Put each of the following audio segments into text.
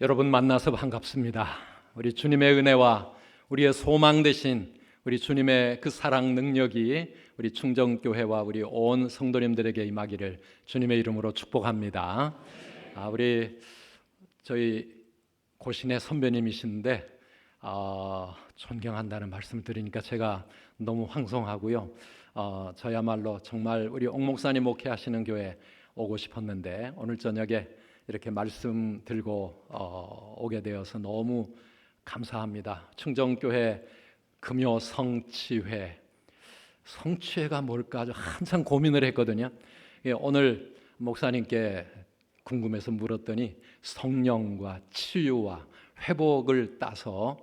여러분 만나서 반갑습니다. 우리 주님의 은혜와 우리의 소망 되신 우리 주님의 그 사랑 능력이 우리 충정교회와 우리 온 성도님들에게 임하기를 주님의 이름으로 축복합니다. 저희 고신의 선배님이신데 존경한다는 말씀을 드리니까 제가 너무 황송하고요. 저야말로 정말 우리 옥 목사님 목회하시는 교회 오고 싶었는데 오늘 저녁에 이렇게 말씀 들고 오게 되어서 너무 감사합니다. 충정교회 금요 성취회가 뭘까 아주 한참 고민을 했거든요. 오늘 목사님께 궁금해서 물었더니 성령과 치유와 회복을 따서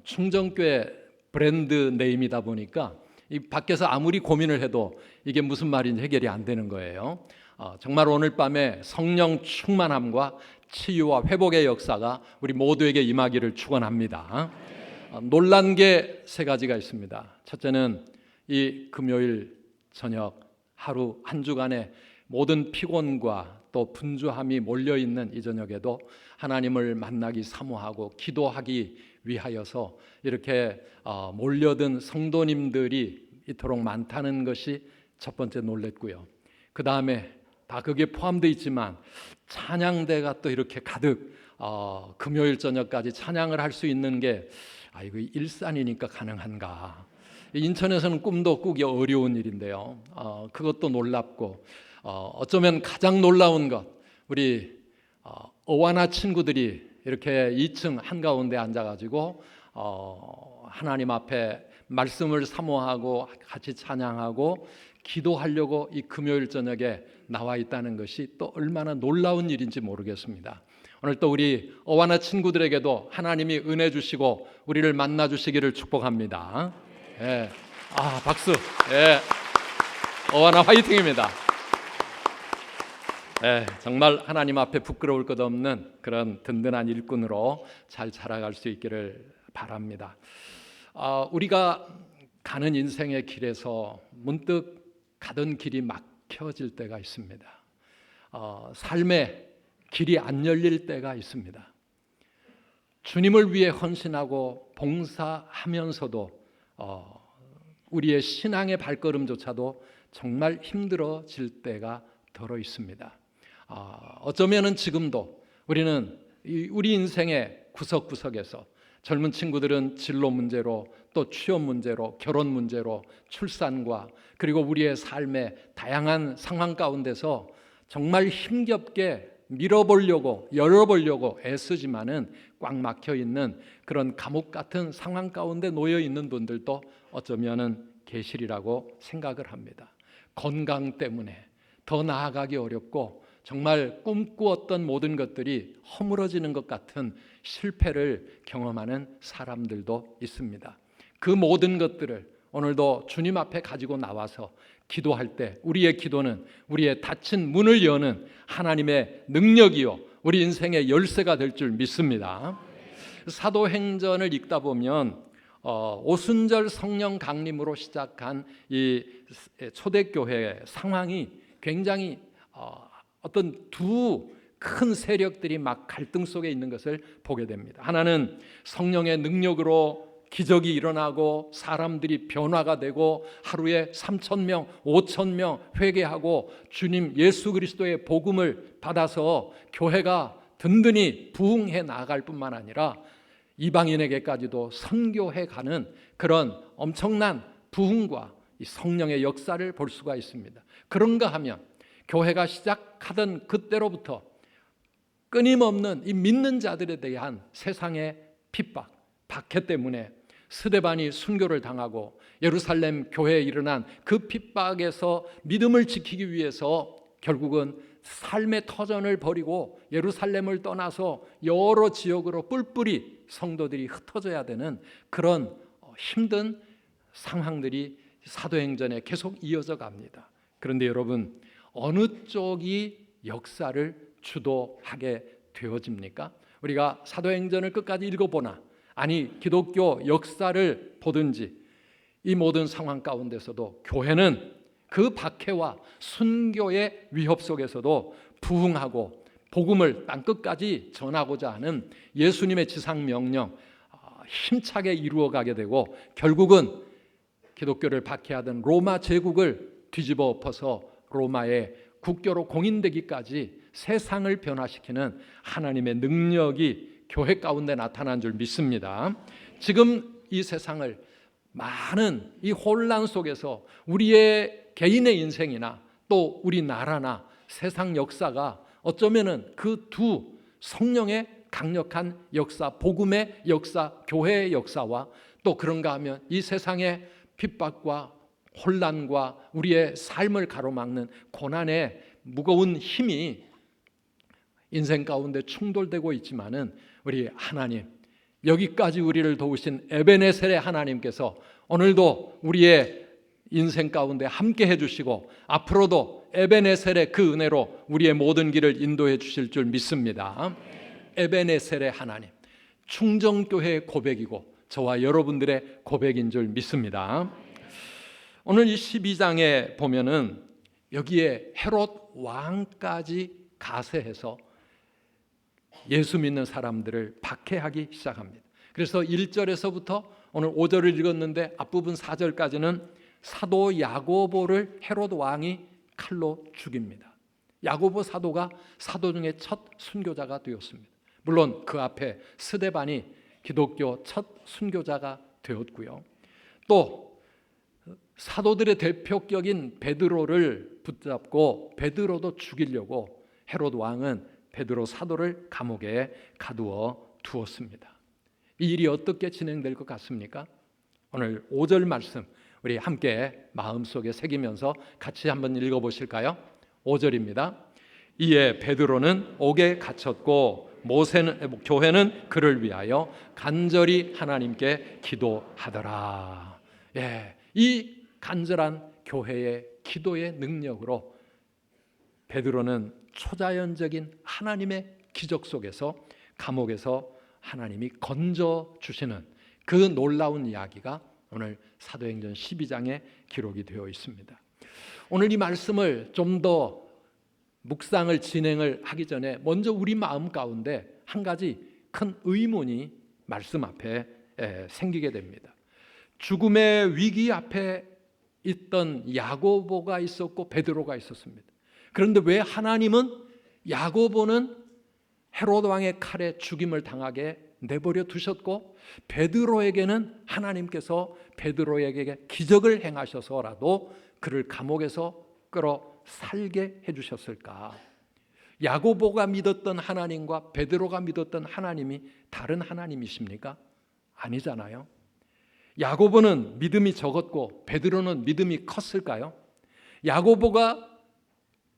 충정교회 브랜드 네임이다 보니까 이 밖에서 아무리 고민을 해도 이게 무슨 말인지 해결이 안 되는 거예요. 정말 오늘 밤에 성령 충만함과 치유와 회복의 역사가 우리 모두에게 임하기를 축원합니다. 놀란 게 세 가지가 있습니다. 첫째는 이 금요일 저녁 하루 한 주간의 모든 피곤과 또 분주함이 몰려있는 이 저녁에도 하나님을 만나기 사모하고 기도하기 위하여서 이렇게 몰려든 성도님들이 이토록 많다는 것이 첫 번째 놀랬고요. 그 다음에 다 그게 포함되어 있지만 찬양대가 또 이렇게 가득 금요일 저녁까지 찬양을 할 수 있는 게 이거 일산이니까 가능한가. 인천에서는 꿈도 꾸기 어려운 일인데요. 그것도 놀랍고 어쩌면 가장 놀라운 것 우리 어와나 친구들이 이렇게 2층 한가운데 앉아가지고 하나님 앞에 말씀을 사모하고 같이 찬양하고 기도하려고 이 금요일 저녁에 나와 있다는 것이 또 얼마나 놀라운 일인지 모르겠습니다. 오늘 또 우리 어와나 친구들에게도 하나님이 은혜 주시고 우리를 만나 주시기를 축복합니다. 예. 박수. 예. 어와나 화이팅입니다. 예, 정말 하나님 앞에 부끄러울 것 없는 그런 든든한 일꾼으로 잘 자라갈 수 있기를 바랍니다. 우리가 가는 인생의 길에서 문득 가던 길이 막혀질 때가 있습니다. 삶의 길이 안 열릴 때가 있습니다. 주님을 위해 헌신하고 봉사하면서도 우리의 신앙의 발걸음조차도 정말 힘들어질 때가 더러 있습니다. 어쩌면은 지금도 우리는 우리 인생의 구석구석에서 젊은 친구들은 진로 문제로 또 취업 문제로 결혼 문제로 출산과 그리고 우리의 삶의 다양한 상황 가운데서 정말 힘겹게 밀어보려고 열어보려고 애쓰지만은 꽉 막혀 있는 그런 감옥 같은 상황 가운데 놓여 있는 분들도 어쩌면은 계시리라고 생각을 합니다. 건강 때문에 더 나아가기 어렵고 정말 꿈꾸었던 모든 것들이 허물어지는 것 같은 실패를 경험하는 사람들도 있습니다. 그 모든 것들을 오늘도 주님 앞에 가지고 나와서 기도할 때 우리의 기도는 우리의 닫힌 문을 여는 하나님의 능력이요 우리 인생의 열쇠가 될 줄 믿습니다. 사도행전을 읽다 보면 오순절 성령 강림으로 시작한 이 초대교회 상황이 굉장히 어떤 두 큰 세력들이 막 갈등 속에 있는 것을 보게 됩니다. 하나는 성령의 능력으로 기적이 일어나고 사람들이 변화가 되고 하루에 3,000명, 5,000명 회개하고 주님 예수 그리스도의 복음을 받아서 교회가 든든히 부흥해 나아갈 뿐만 아니라 이방인에게까지도 선교해 가는 그런 엄청난 부흥과 이 성령의 역사를 볼 수가 있습니다. 그런가 하면 교회가 시작하던 그때로부터 끊임없는 이 믿는 자들에 대한 세상의 핍박, 박해 때문에 스데반이 순교를 당하고 예루살렘 교회에 일어난 그 핍박에서 믿음을 지키기 위해서 결국은 삶의 터전을 버리고 예루살렘을 떠나서 여러 지역으로 뿔뿔이 성도들이 흩어져야 되는 그런 힘든 상황들이 사도행전에 계속 이어져 갑니다. 그런데 여러분 어느 쪽이 역사를 주도하게 되어집니까? 우리가 사도행전을 끝까지 읽어보나 아니 기독교 역사를 보든지 이 모든 상황 가운데서도 교회는 그 박해와 순교의 위협 속에서도 부흥하고 복음을 땅끝까지 전하고자 하는 예수님의 지상 명령 힘차게 이루어가게 되고 결국은 기독교를 박해하던 로마 제국을 뒤집어 엎어서 로마의 국교로 공인되기까지 세상을 변화시키는 하나님의 능력이 교회 가운데 나타난 줄 믿습니다. 지금 이 세상을 많은 이 혼란 속에서 우리의 개인의 인생이나 또 우리나라나 세상 역사가 어쩌면은 그 두 성령의 강력한 역사, 복음의 역사, 교회의 역사와 또 그런가 하면 이 세상의 핍박과 혼란과 우리의 삶을 가로막는 고난의 무거운 힘이 인생 가운데 충돌되고 있지만은 우리 하나님, 여기까지 우리를 도우신 에베네셀의 하나님께서 오늘도 우리의 인생 가운데 함께 해주시고 앞으로도 에베네셀의 그 은혜로 우리의 모든 길을 인도해 주실 줄 믿습니다. 에베네셀의 하나님, 충정교회의 고백이고 저와 여러분들의 고백인 줄 믿습니다. 오늘 이 12장에 보면은 여기에 헤롯 왕까지 가세해서 예수 믿는 사람들을 박해하기 시작합니다. 그래서 1절에서부터 오늘 5절을 읽었는데 앞부분 4절까지는 사도 야고보를 헤롯 왕이 칼로 죽입니다. 야고보 사도가 사도 중에 첫 순교자가 되었습니다. 물론 그 앞에 스데반이 기독교 첫 순교자가 되었고요. 또 사도들의 대표격인 베드로를 붙잡고 베드로도 죽이려고 헤롯 왕은 베드로 사도를 감옥에 가두어 두었습니다. 이 일이 어떻게 진행될 것 같습니까? 오늘 5절 말씀 우리 함께 마음속에 새기면서 같이 한번 읽어보실까요? 5절입니다. 이에 베드로는 옥에 갇혔고 교회는 그를 위하여 간절히 하나님께 기도하더라. 이 간절한 교회의 기도의 능력으로 베드로는 초자연적인 하나님의 기적 속에서 감옥에서 하나님이 건져 주시는 그 놀라운 이야기가 오늘 사도행전 12장에 기록이 되어 있습니다. 오늘 이 말씀을 좀 더 묵상을 진행을 하기 전에 먼저 우리 마음 가운데 한 가지 큰 의문이 말씀 앞에 생기게 됩니다. 죽음의 위기 앞에 있던 야고보가 있었고 베드로가 있었습니다. 그런데 왜 하나님은 야고보는 헤롯 왕의 칼에 죽임을 당하게 내버려 두셨고 베드로에게는 하나님께서 베드로에게 기적을 행하셔서라도 그를 감옥에서 끌어 살게 해주셨을까? 야고보가 믿었던 하나님과 베드로가 믿었던 하나님이 다른 하나님이십니까? 아니잖아요. 야고보는 믿음이 적었고 베드로는 믿음이 컸을까요? 야고보가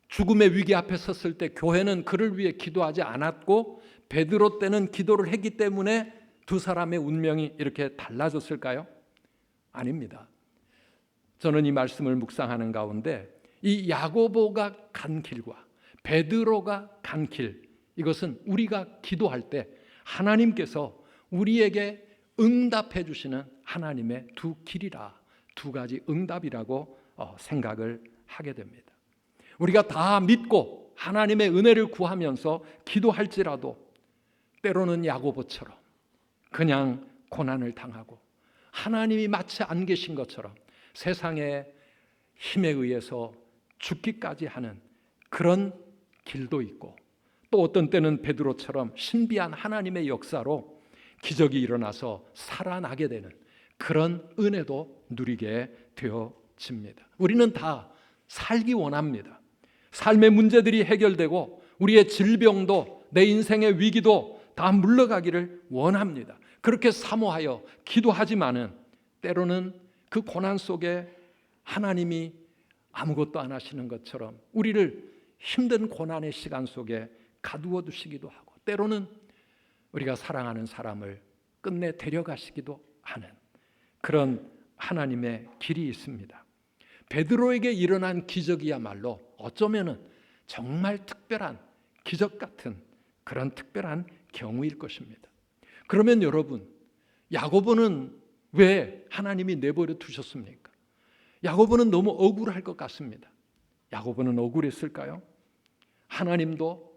죽음의 위기 앞에 섰을 때 교회는 그를 위해 기도하지 않았고 베드로 때는 기도를 했기 때문에 두 사람의 운명이 이렇게 달라졌을까요? 아닙니다. 저는 이 말씀을 묵상하는 가운데 이 야고보가 간 길과 베드로가 간 길, 이것은 우리가 기도할 때 하나님께서 우리에게 응답해 주시는 하나님의 두 길이라, 두 가지 응답이라고 생각을 하게 됩니다. 우리가 다 믿고 하나님의 은혜를 구하면서 기도할지라도 때로는 야고보처럼 그냥 고난을 당하고 하나님이 마치 안 계신 것처럼 세상의 힘에 의해서 죽기까지 하는 그런 길도 있고 또 어떤 때는 베드로처럼 신비한 하나님의 역사로 기적이 일어나서 살아나게 되는 그런 은혜도 누리게 되어집니다. 우리는 다 살기 원합니다. 삶의 문제들이 해결되고 우리의 질병도 내 인생의 위기도 다 물러가기를 원합니다. 그렇게 사모하여 기도하지만은 때로는 그 고난 속에 하나님이 아무것도 안 하시는 것처럼 우리를 힘든 고난의 시간 속에 가두어 두시기도 하고 때로는 우리가 사랑하는 사람을 끝내 데려가시기도 하는 그런 하나님의 길이 있습니다. 베드로에게 일어난 기적이야말로 어쩌면은 정말 특별한 기적 같은 그런 특별한 경우일 것입니다. 그러면 여러분, 야고보는 왜 하나님이 내버려 두셨습니까? 야고보는 너무 억울할 것 같습니다. 야고보는 억울했을까요? 하나님도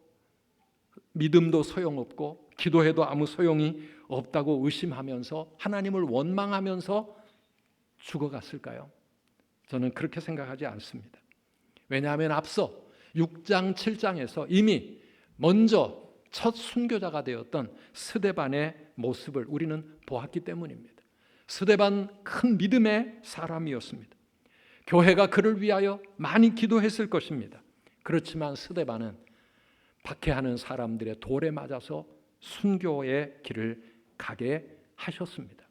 믿음도 소용없고 기도해도 아무 소용이 없다고 의심하면서 하나님을 원망하면서 죽어갔을까요? 저는 그렇게 생각하지 않습니다. 왜냐하면 앞서 6장 7장에서 이미 먼저 첫 순교자가 되었던 스데반의 모습을 우리는 보았기 때문입니다. 스데반 큰 믿음의 사람이었습니다. 교회가 그를 위하여 많이 기도했을 것입니다. 그렇지만 스데반은 박해하는 사람들의 돌에 맞아서 순교의 길을 가게 하셨습니다.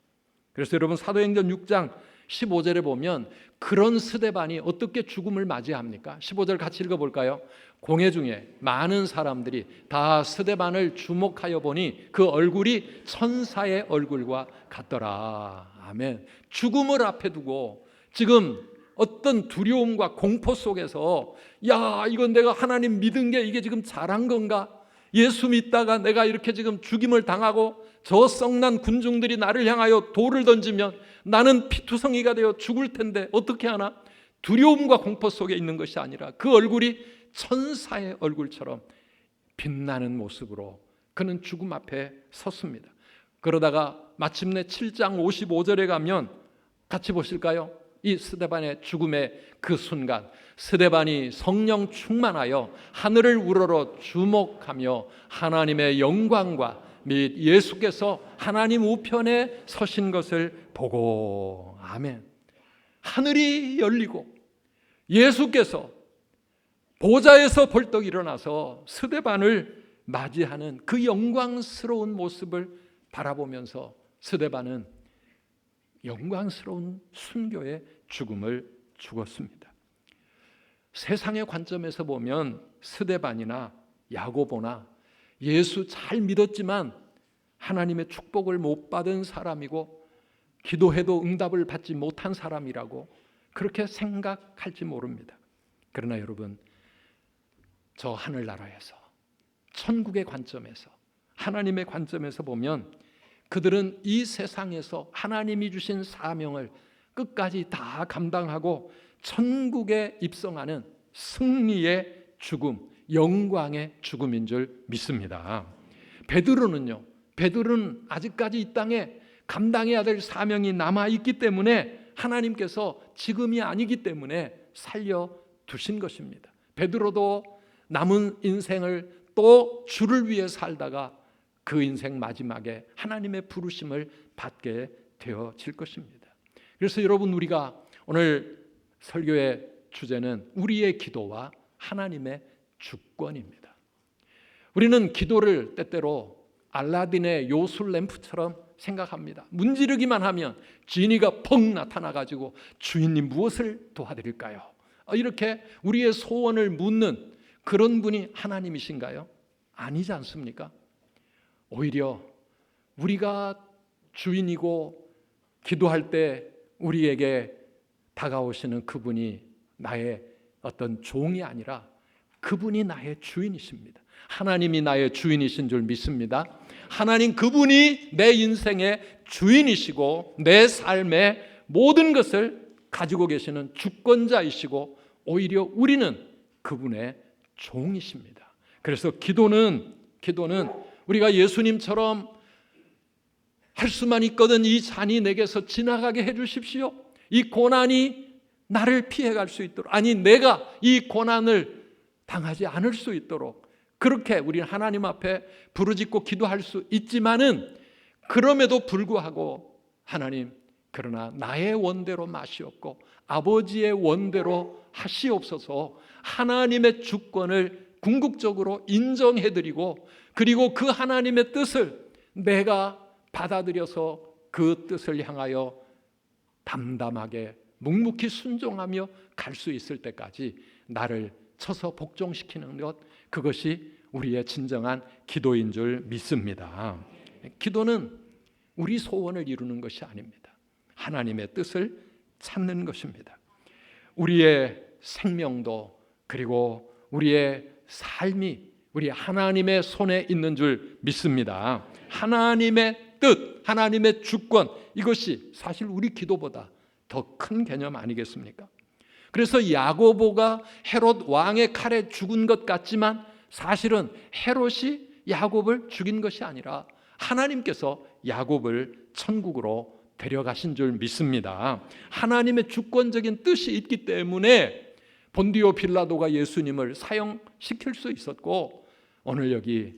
그래서 여러분 사도행전 6장 15절에 보면 그런 스데반이 어떻게 죽음을 맞이합니까? 15절 같이 읽어볼까요? 공회 중에 많은 사람들이 다 스데반을 주목하여 보니 그 얼굴이 천사의 얼굴과 같더라. 아멘. 죽음을 앞에 두고 지금 어떤 두려움과 공포 속에서 야, 이건 내가 하나님 믿은 게 이게 지금 잘한 건가? 예수 믿다가 내가 이렇게 지금 죽임을 당하고 저 썩난 군중들이 나를 향하여 돌을 던지면 나는 피투성이가 되어 죽을 텐데 어떻게 하나? 두려움과 공포 속에 있는 것이 아니라 그 얼굴이 천사의 얼굴처럼 빛나는 모습으로 그는 죽음 앞에 섰습니다. 그러다가 마침내 7장 55절에 가면 같이 보실까요? 이 스데반의 죽음의 그 순간 스데반이 성령 충만하여 하늘을 우러러 주목하며 하나님의 영광과 및 예수께서 하나님 우편에 서신 것을 보고 아멘. 하늘이 열리고 예수께서 보좌에서 벌떡 일어나서 스데반을 맞이하는 그 영광스러운 모습을 바라보면서 스데반은 영광스러운 순교의 죽음을 죽었습니다. 세상의 관점에서 보면 스데반이나 야고보나 예수 잘 믿었지만 하나님의 축복을 못 받은 사람이고 기도해도 응답을 받지 못한 사람이라고 그렇게 생각할지 모릅니다. 그러나 여러분, 저 하늘나라에서 천국의 관점에서 하나님의 관점에서 보면 그들은 이 세상에서 하나님이 주신 사명을 끝까지 다 감당하고 천국에 입성하는 승리의 죽음, 영광의 죽음인 줄 믿습니다. 베드로는 아직까지 이 땅에 감당해야 될 사명이 남아있기 때문에 하나님께서 지금이 아니기 때문에 살려두신 것입니다. 베드로도 남은 인생을 또 주를 위해 살다가 그 인생 마지막에 하나님의 부르심을 받게 되어질 것입니다. 그래서 여러분, 우리가 오늘 설교의 주제는 우리의 기도와 하나님의 주권입니다. 우리는 기도를 때때로 알라딘의 요술 램프처럼 생각합니다. 문지르기만 하면 지니가 퍽 나타나가지고 주인님 무엇을 도와드릴까요? 이렇게 우리의 소원을 묻는 그런 분이 하나님이신가요? 아니지 않습니까? 오히려 우리가 주인이고 기도할 때 우리에게 다가오시는 그분이 나의 어떤 종이 아니라 그분이 나의 주인이십니다. 하나님이 나의 주인이신 줄 믿습니다. 하나님 그분이 내 인생의 주인이시고 내 삶의 모든 것을 가지고 계시는 주권자이시고 오히려 우리는 그분의 종이십니다. 그래서 기도는 우리가 예수님처럼 할 수만 있거든 이 잔이 내게서 지나가게 해주십시오. 이 고난이 나를 피해갈 수 있도록, 아니 내가 이 고난을 당하지 않을 수 있도록 그렇게 우리는 하나님 앞에 부르짖고 기도할 수 있지만은 그럼에도 불구하고 하나님, 그러나 나의 원대로 마시옵고 아버지의 원대로 하시옵소서. 하나님의 주권을 궁극적으로 인정해드리고 그리고 그 하나님의 뜻을 내가 받아들여서 그 뜻을 향하여 담담하게 묵묵히 순종하며 갈 수 있을 때까지 나를 쳐서 복종시키는 것, 그것이 우리의 진정한 기도인 줄 믿습니다. 기도는 우리 소원을 이루는 것이 아닙니다. 하나님의 뜻을 찾는 것입니다. 우리의 생명도 그리고 우리의 삶이 우리 하나님의 손에 있는 줄 믿습니다. 하나님의 뜻, 하나님의 주권, 이것이 사실 우리 기도보다 더 큰 개념 아니겠습니까? 그래서 야고보가 헤롯 왕의 칼에 죽은 것 같지만 사실은 헤롯이 야곱을 죽인 것이 아니라 하나님께서 야곱을 천국으로 데려가신 줄 믿습니다. 하나님의 주권적인 뜻이 있기 때문에 본디오 빌라도가 예수님을 사형시킬 수 있었고, 오늘 여기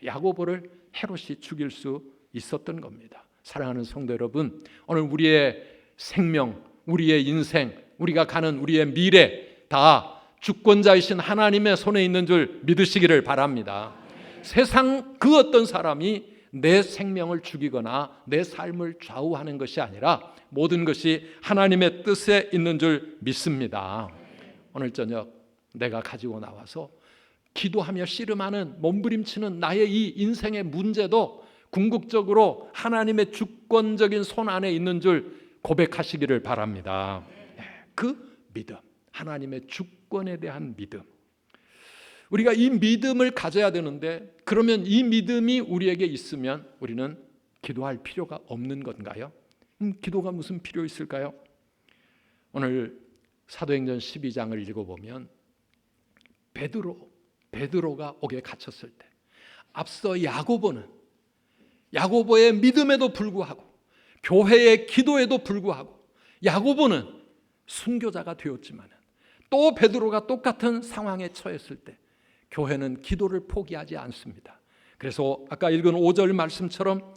야고보를 헤롯이 죽일 수 있었던 겁니다. 사랑하는 성도 여러분, 오늘 우리의 생명, 우리의 인생, 우리가 가는 우리의 미래 다 주권자이신 하나님의 손에 있는 줄 믿으시기를 바랍니다. 세상 그 어떤 사람이 내 생명을 죽이거나 내 삶을 좌우하는 것이 아니라 모든 것이 하나님의 뜻에 있는 줄 믿습니다. 오늘 저녁 내가 가지고 나와서 기도하며 씨름하는 몸부림치는 나의 이 인생의 문제도 궁극적으로 하나님의 주권적인 손 안에 있는 줄 고백하시기를 바랍니다. 그 믿음, 하나님의 주권에 대한 믿음, 우리가 이 믿음을 가져야 되는데, 그러면 이 믿음이 우리에게 있으면 우리는 기도할 필요가 없는 건가요? 기도가 무슨 필요 있을까요? 오늘 사도행전 12장을 읽어보면 베드로가 옥에 갇혔을 때, 앞서 야고보의 믿음에도 불구하고 교회의 기도에도 불구하고 야고보는 순교자가 되었지만 또 베드로가 똑같은 상황에 처했을 때 교회는 기도를 포기하지 않습니다. 그래서 아까 읽은 5절 말씀처럼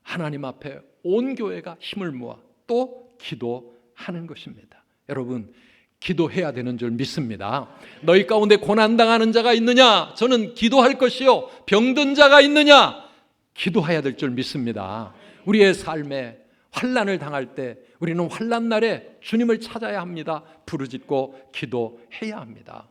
하나님 앞에 온 교회가 힘을 모아 또 기도하는 것입니다. 여러분, 기도해야 되는 줄 믿습니다. 너희 가운데 고난당하는 자가 있느냐? 저는 기도할 것이요. 병든 자가 있느냐? 기도해야 될 줄 믿습니다. 우리의 삶에 환난을 당할 때 우리는 환난 날에 주님을 찾아야 합니다. 부르짖고 기도해야 합니다.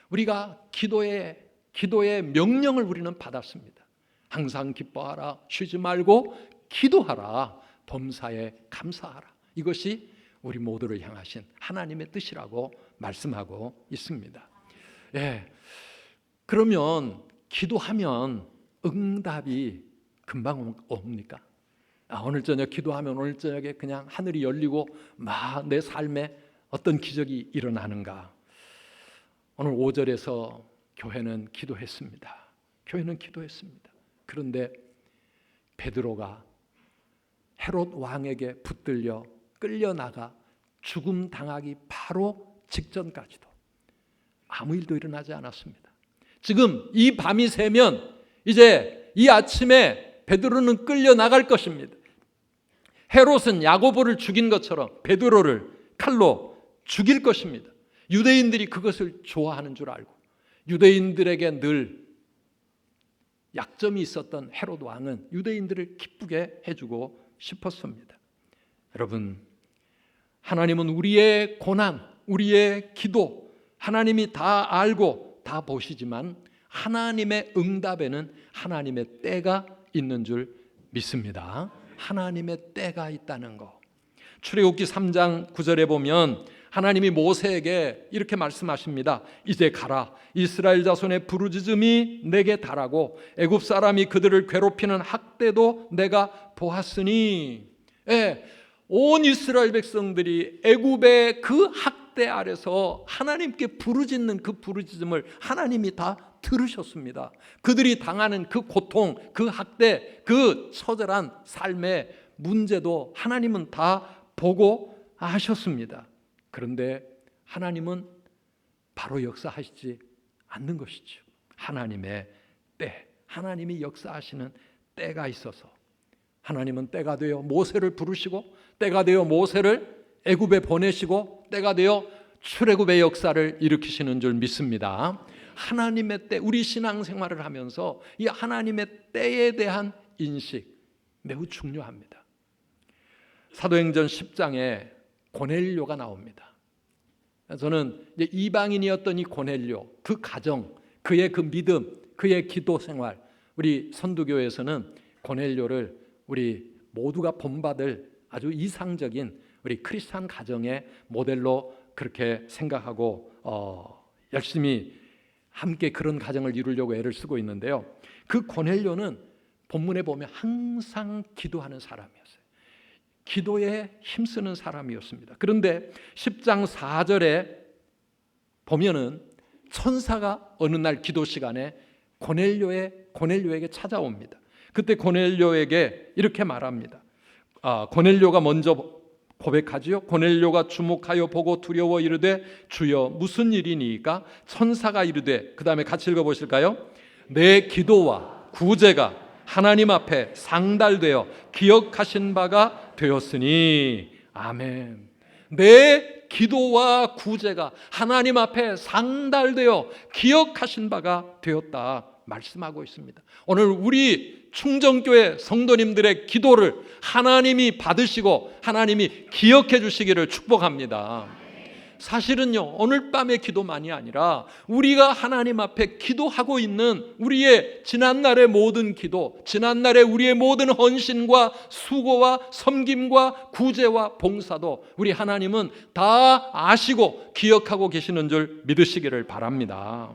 우리가 기도의 명령을 우리는 받았습니다. 항상 기뻐하라, 쉬지 말고 기도하라, 범사에 감사하라. 이것이 우리 모두를 향하신 하나님의 뜻이라고 말씀하고 있습니다. 그러면 기도하면 응답이 금방 옵니까? 오늘 저녁 기도하면 오늘 저녁에 그냥 하늘이 열리고 막 내 삶에 어떤 기적이 일어나는가? 오늘 5절에서 교회는 기도했습니다. 그런데 베드로가 헤롯 왕에게 붙들려 끌려나가 죽음 당하기 바로 직전까지도 아무 일도 일어나지 않았습니다. 지금 이 밤이 새면 이제 이 아침에 베드로는 끌려나갈 것입니다. 헤롯은 야고보를 죽인 것처럼 베드로를 칼로 죽일 것입니다. 유대인들이 그것을 좋아하는 줄 알고 유대인들에게 늘 약점이 있었던 헤롯 왕은 유대인들을 기쁘게 해주고 싶었습니다. 여러분, 하나님은 우리의 고난, 우리의 기도 하나님이 다 알고 다 보시지만 하나님의 응답에는 하나님의 때가 있는 줄 믿습니다. 하나님의 때가 있다는 거. 출애굽기 3장 9절에 보면 하나님이 모세에게 이렇게 말씀하십니다. 이제 가라. 이스라엘 자손의 부르짖음이 내게 달하고 애굽 사람이 그들을 괴롭히는 학대도 내가 보았으니. 온 이스라엘 백성들이 애굽의 그 학대 아래서 하나님께 부르짖는 그 부르짖음을 하나님이 다 들으셨습니다. 그들이 당하는 그 고통, 그 학대, 그 처절한 삶의 문제도 하나님은 다 보고 아셨습니다. 그런데 하나님은 바로 역사하시지 않는 것이죠. 하나님의 때, 하나님이 역사하시는 때가 있어서 하나님은 때가 되어 모세를 부르시고 때가 되어 모세를 애굽에 보내시고 때가 되어 출애굽의 역사를 일으키시는 줄 믿습니다. 하나님의 때, 우리 신앙생활을 하면서 이 하나님의 때에 대한 인식 매우 중요합니다. 사도행전 10장에 고넬료가 나옵니다. 저는 이제 이방인이었던 이 고넬료, 그 가정, 그의 그 믿음, 그의 기도 생활, 우리 선두교회에서는 고넬료를 우리 모두가 본받을 아주 이상적인 우리 크리스찬 가정의 모델로 그렇게 생각하고 열심히 함께 그런 가정을 이루려고 애를 쓰고 있는데요. 그 고넬료는 본문에 보면 항상 기도하는 사람이었어요. 기도에 힘쓰는 사람이었습니다. 그런데 10장 4절에 보면은 천사가 어느 날 기도 시간에 고넬료에게 찾아옵니다. 그때 고넬료에게 이렇게 말합니다. 고넬료가 먼저 고백하지요. 고넬료가 주목하여 보고 두려워 이르되 주여 무슨 일이니까? 천사가 이르되, 그 다음에 같이 읽어보실까요? 내 기도와 구제가 하나님 앞에 상달되어 기억하신 바가 되었으니. 아멘. 내 기도와 구제가 하나님 앞에 상달되어 기억하신 바가 되었다 말씀하고 있습니다. 오늘 우리 충정교회 성도님들의 기도를 하나님이 받으시고 하나님이 기억해 주시기를 축복합니다. 사실은요, 오늘 밤의 기도만이 아니라 우리가 하나님 앞에 기도하고 있는 우리의 지난날의 모든 기도, 지난날의 우리의 모든 헌신과 수고와 섬김과 구제와 봉사도 우리 하나님은 다 아시고 기억하고 계시는 줄 믿으시기를 바랍니다.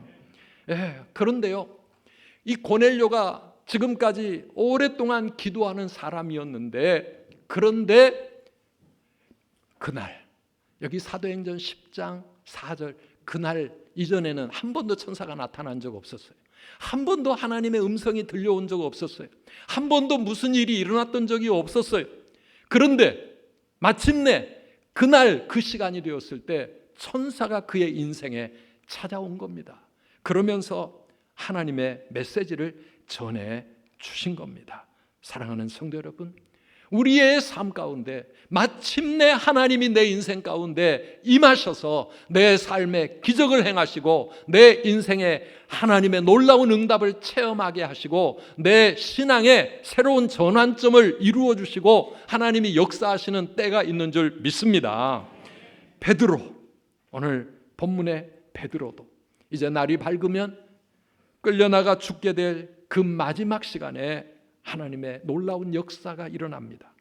그런데요, 이 고넬료가 지금까지 오랫동안 기도하는 사람이었는데, 그런데 그날 여기 사도행전 10장 4절, 그날 이전에는 한 번도 천사가 나타난 적 없었어요. 한 번도 하나님의 음성이 들려온 적 없었어요. 한 번도 무슨 일이 일어났던 적이 없었어요. 그런데 마침내 그날 그 시간이 되었을 때 천사가 그의 인생에 찾아온 겁니다. 그러면서 하나님의 메시지를 전해 주신 겁니다. 사랑하는 성도 여러분, 우리의 삶 가운데 마침내 하나님이 내 인생 가운데 임하셔서 내 삶에 기적을 행하시고 내 인생에 하나님의 놀라운 응답을 체험하게 하시고 내 신앙에 새로운 전환점을 이루어 주시고 하나님이 역사하시는 때가 있는 줄 믿습니다. 베드로, 오늘 본문의 베드로도 이제 날이 밝으면 끌려나가 죽게 될 그 마지막 시간에 하나님의 놀라운 역사가 일어납니다.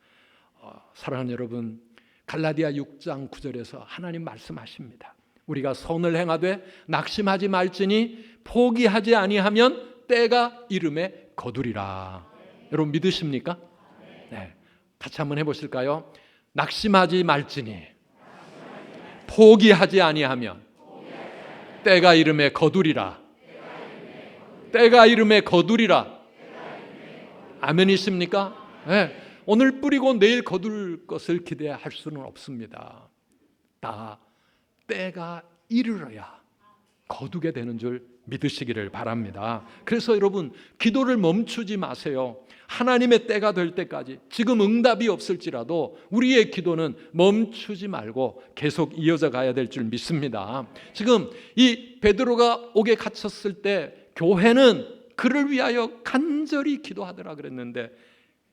사랑하는 여러분, 갈라디아 6장 9절에서 하나님 말씀하십니다. 우리가 선을 행하되 낙심하지 말지니 포기하지 아니하면 때가 이름에 거두리라. 여러분 믿으십니까? 네, 같이 한번 해보실까요? 낙심하지 말지니 포기하지 아니하면 때가 이름에 거두리라. 때가 이름에 거두리라. 아멘이십니까? 네. 오늘 뿌리고 내일 거둘 것을 기대할 수는 없습니다. 다 때가 이르러야 거두게 되는 줄 믿으시기를 바랍니다. 그래서 여러분, 기도를 멈추지 마세요. 하나님의 때가 될 때까지, 지금 응답이 없을지라도 우리의 기도는 멈추지 말고 계속 이어져 가야 될 줄 믿습니다. 지금 이 베드로가 옥에 갇혔을 때 교회는 그를 위하여 간절히 기도하더라 그랬는데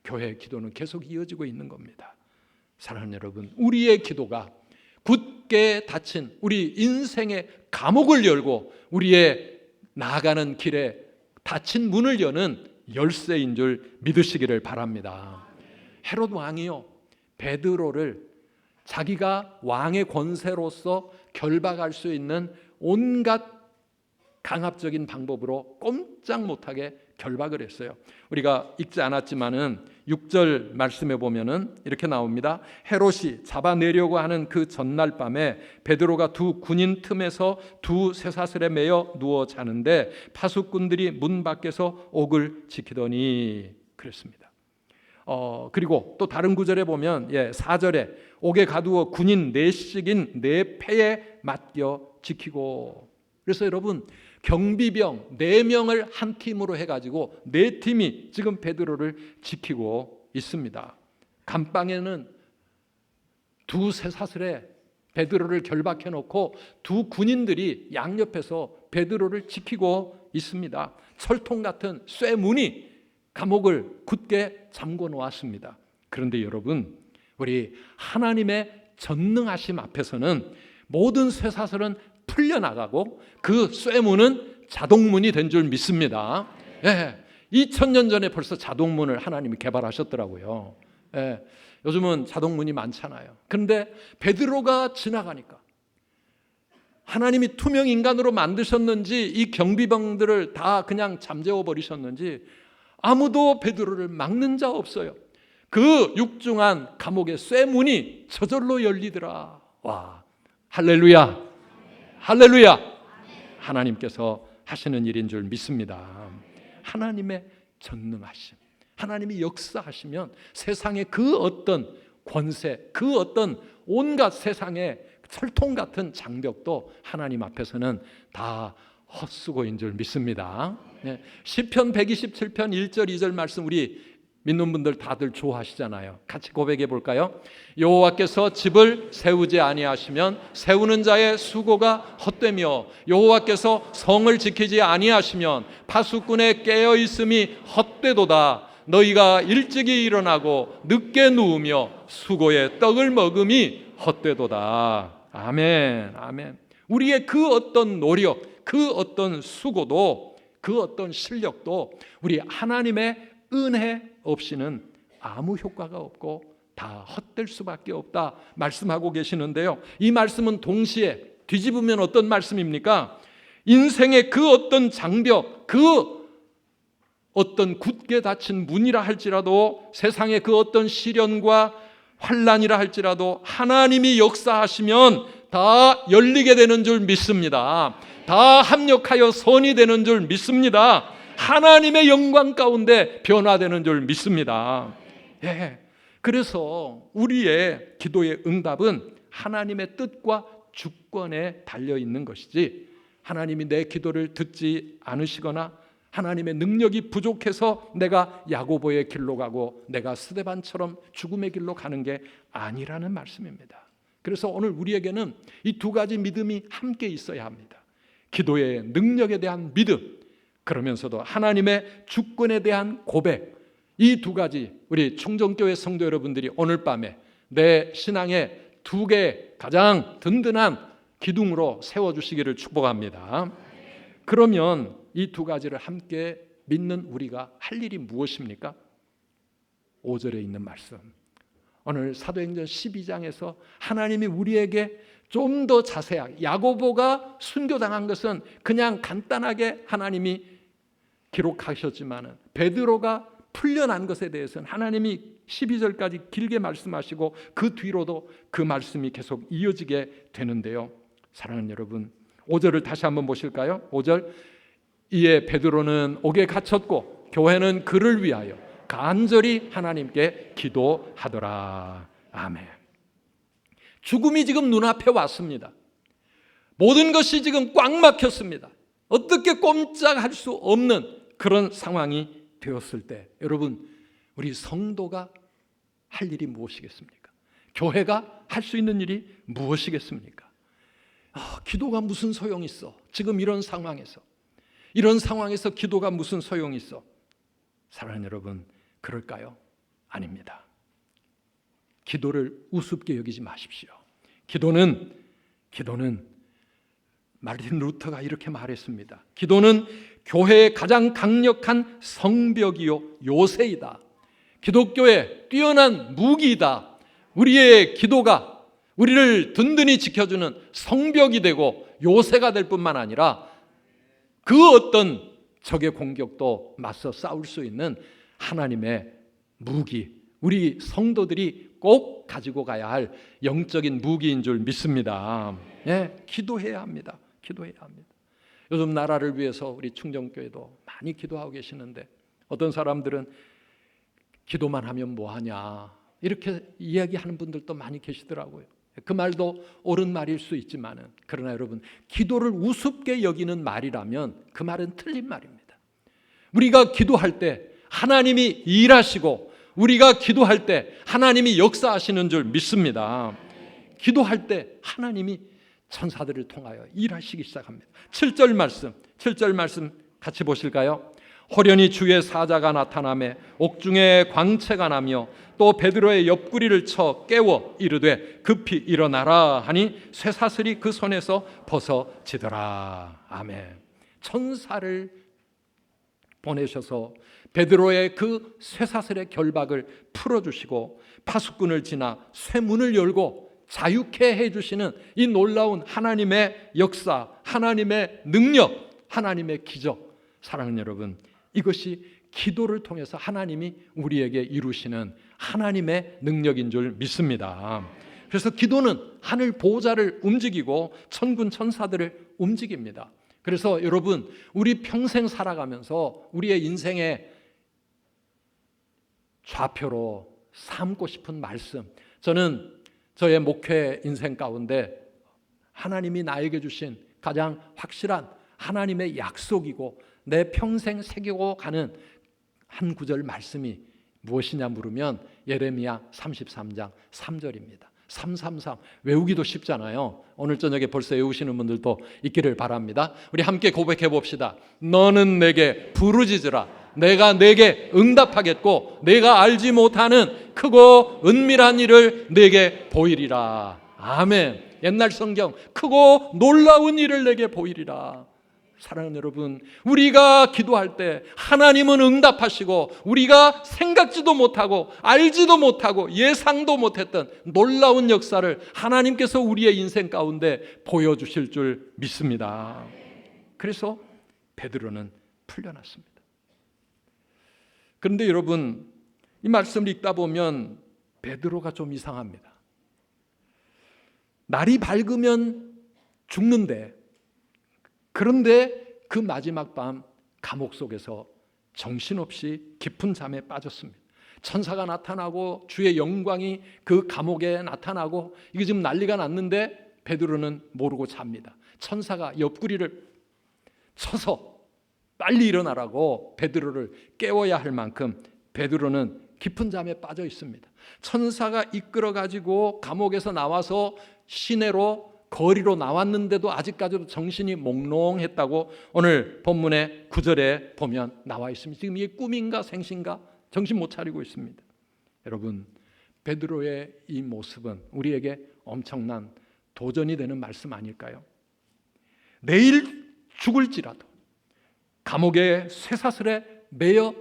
교회의 기도는 계속 이어지고 있는 겁니다. 사랑하는 여러분, 우리의 기도가 굳게 닫힌 우리 인생의 감옥을 열고 우리의 나아가는 길에 닫힌 문을 여는 열쇠인 줄 믿으시기를 바랍니다. 헤롯 왕이요, 베드로를 자기가 왕의 권세로서 결박할 수 있는 온갖 강압적인 방법으로 꼼짝 못하게 결박을 했어요. 우리가 읽지 않았지만은 6절 말씀에 보면은 이렇게 나옵니다. 헤롯이 잡아내려고 하는 그 전날 밤에 베드로가 두 군인 틈에서 두 쇠사슬에 매여 누워 자는데 파수꾼들이 문 밖에서 옥을 지키더니 그랬습니다. 그리고 또 다른 구절에 보면 4절에 옥에 가두어 군인 4씩인 4패에 맡겨 지키고. 그래서 여러분, 경비병 4명을 한 팀으로 해가지고 4팀이 지금 베드로를 지키고 있습니다. 감방에는 두 쇠사슬에 베드로를 결박해 놓고 두 군인들이 양옆에서 베드로를 지키고 있습니다. 철통 같은 쇠문이 감옥을 굳게 잠궈 놓았습니다. 그런데 여러분, 우리 하나님의 전능하심 앞에서는 모든 쇠사슬은 풀려나가고 그 쇠문은 자동문이 된 줄 믿습니다. 2000년 전에 벌써 자동문을 하나님이 개발하셨더라고요. 요즘은 자동문이 많잖아요. 그런데 베드로가 지나가니까 하나님이 투명 인간으로 만드셨는지 이 경비병들을 다 그냥 잠재워 버리셨는지 아무도 베드로를 막는 자 없어요. 그 육중한 감옥의 쇠문이 저절로 열리더라. 와, 할렐루야. 할렐루야. 하나님께서 하시는 일인 줄 믿습니다. 하나님의 전능하심, 하나님이 역사하시면 세상의 그 어떤 권세, 그 어떤 온갖 세상의 철통 같은 장벽도 하나님 앞에서는 다 헛수고인 줄 믿습니다. 시편 127편 1절 2절 말씀 우리 믿는 분들 다들 좋아하시잖아요. 같이 고백해 볼까요? 여호와께서 집을 세우지 아니하시면 세우는 자의 수고가 헛되며 여호와께서 성을 지키지 아니하시면 파수꾼의 깨어 있음이 헛되도다. 너희가 일찍이 일어나고 늦게 누우며 수고의 떡을 먹음이 헛되도다. 아멘, 아멘. 우리의 그 어떤 노력, 그 어떤 수고도, 그 어떤 실력도 우리 하나님의 은혜 없이는 아무 효과가 없고 다 헛될 수밖에 없다 말씀하고 계시는데요, 이 말씀은 동시에 뒤집으면 어떤 말씀입니까? 인생의 그 어떤 장벽, 그 어떤 굳게 닫힌 문이라 할지라도, 세상의 그 어떤 시련과 환난이라 할지라도 하나님이 역사하시면 다 열리게 되는 줄 믿습니다. 다 합력하여 선이 되는 줄 믿습니다. 하나님의 영광 가운데 변화되는 줄 믿습니다. 그래서 우리의 기도의 응답은 하나님의 뜻과 주권에 달려 있는 것이지, 하나님이 내 기도를 듣지 않으시거나 하나님의 능력이 부족해서 내가 야고보의 길로 가고 내가 스데반처럼 죽음의 길로 가는 게 아니라는 말씀입니다. 그래서 오늘 우리에게는 이 두 가지 믿음이 함께 있어야 합니다. 기도의 능력에 대한 믿음, 그러면서도 하나님의 주권에 대한 고백, 이 두 가지 우리 충정교회 성도 여러분들이 오늘 밤에 내 신앙의 두 개의 가장 든든한 기둥으로 세워주시기를 축복합니다. 그러면 이 두 가지를 함께 믿는 우리가 할 일이 무엇입니까? 5절에 있는 말씀, 오늘 사도행전 12장에서 하나님이 우리에게 좀 더 자세하게, 야고보가 순교당한 것은 그냥 간단하게 하나님이 기록하셨지만 베드로가 풀려난 것에 대해서는 하나님이 12절까지 길게 말씀하시고 그 뒤로도 그 말씀이 계속 이어지게 되는데요, 사랑하는 여러분, 5절을 다시 한번 보실까요? 5절, 이에 베드로는 옥에 갇혔고 교회는 그를 위하여 간절히 하나님께 기도하더라. 아멘. 죽음이 지금 눈앞에 왔습니다. 모든 것이 지금 꽉 막혔습니다. 어떻게 꼼짝할 수 없는 그런 상황이 되었을 때, 여러분, 우리 성도가 할 일이 무엇이겠습니까? 교회가 할 수 있는 일이 무엇이겠습니까? 기도가 무슨 소용이 있어? 지금 이런 상황에서 기도가 무슨 소용이 있어? 사랑하는 여러분, 그럴까요? 아닙니다. 기도를 우습게 여기지 마십시오. 기도는 마르틴 루터가 이렇게 말했습니다. 기도는 교회의 가장 강력한 성벽이요 요새이다. 기독교의 뛰어난 무기이다. 우리의 기도가 우리를 든든히 지켜주는 성벽이 되고 요새가 될 뿐만 아니라 그 어떤 적의 공격도 맞서 싸울 수 있는 하나님의 무기, 우리 성도들이 꼭 가지고 가야 할 영적인 무기인 줄 믿습니다. 기도해야 합니다. 기도해야 합니다. 요즘 나라를 위해서 우리 충정교회도 많이 기도하고 계시는데, 어떤 사람들은 기도만 하면 뭐하냐 이렇게 이야기하는 분들도 많이 계시더라고요. 그 말도 옳은 말일 수 있지만은, 그러나 여러분, 기도를 우습게 여기는 말이라면 그 말은 틀린 말입니다. 우리가 기도할 때 하나님이 일하시고, 우리가 기도할 때 하나님이 역사하시는 줄 믿습니다. 기도할 때 하나님이 천사들을 통하여 일하시기 시작합니다. 7절 말씀 같이 보실까요? 호련히 주의 사자가 나타나매 옥중에 광채가 나며 또 베드로의 옆구리를 쳐 깨워 이르되 급히 일어나라 하니 쇠사슬이 그 손에서 벗어지더라. 아멘. 천사를 보내셔서 베드로의 그 쇠사슬의 결박을 풀어주시고 파수꾼을 지나 쇠문을 열고 자유케 해주시는 이 놀라운 하나님의 역사, 하나님의 능력, 하나님의 기적, 사랑하는 여러분, 이것이 기도를 통해서 하나님이 우리에게 이루시는 하나님의 능력인 줄 믿습니다. 그래서 기도는 하늘 보호자를 움직이고 천군 천사들을 움직입니다. 그래서 여러분, 우리 평생 살아가면서 우리의 인생의 좌표로 삼고 싶은 말씀, 저는 저의 목회 인생 가운데 하나님이 나에게 주신 가장 확실한 하나님의 약속이고 내 평생 새기고 가는 한 구절 말씀이 무엇이냐 물으면 예레미야 33장 3절입니다. 333 외우기도 쉽잖아요. 오늘 저녁에 벌써 외우시는 분들도 있기를 바랍니다. 우리 함께 고백해 봅시다. 너는 내게 부르짖으라. 내가 내게 응답하겠고 내가 알지 못하는 크고 은밀한 일을 내게 보이리라. 아멘. 옛날 성경, 크고 놀라운 일을 내게 보이리라. 사랑하는 여러분, 우리가 기도할 때 하나님은 응답하시고 우리가 생각지도 못하고 알지도 못하고 예상도 못했던 놀라운 역사를 하나님께서 우리의 인생 가운데 보여주실 줄 믿습니다. 그래서 베드로는 풀려났습니다. 그런데 여러분, 이 말씀을 읽다 보면 베드로가 좀 이상합니다. 날이 밝으면 죽는데, 그런데 그 마지막 밤 감옥 속에서 정신없이 깊은 잠에 빠졌습니다. 천사가 나타나고 주의 영광이 그 감옥에 나타나고 이게 지금 난리가 났는데 베드로는 모르고 잡니다. 천사가 옆구리를 쳐서 빨리 일어나라고 베드로를 깨워야 할 만큼 베드로는 깊은 잠에 빠져 있습니다. 천사가 이끌어 가지고 감옥에서 나와서 시내로 거리로 나왔는데도 아직까지도 정신이 몽롱했다고 오늘 본문의 9절에 보면 나와 있습니다. 지금 이게 꿈인가 생신가 정신 못 차리고 있습니다. 여러분, 베드로의 이 모습은 우리에게 엄청난 도전이 되는 말씀 아닐까요? 내일 죽을지라도, 감옥의 쇠사슬에 매여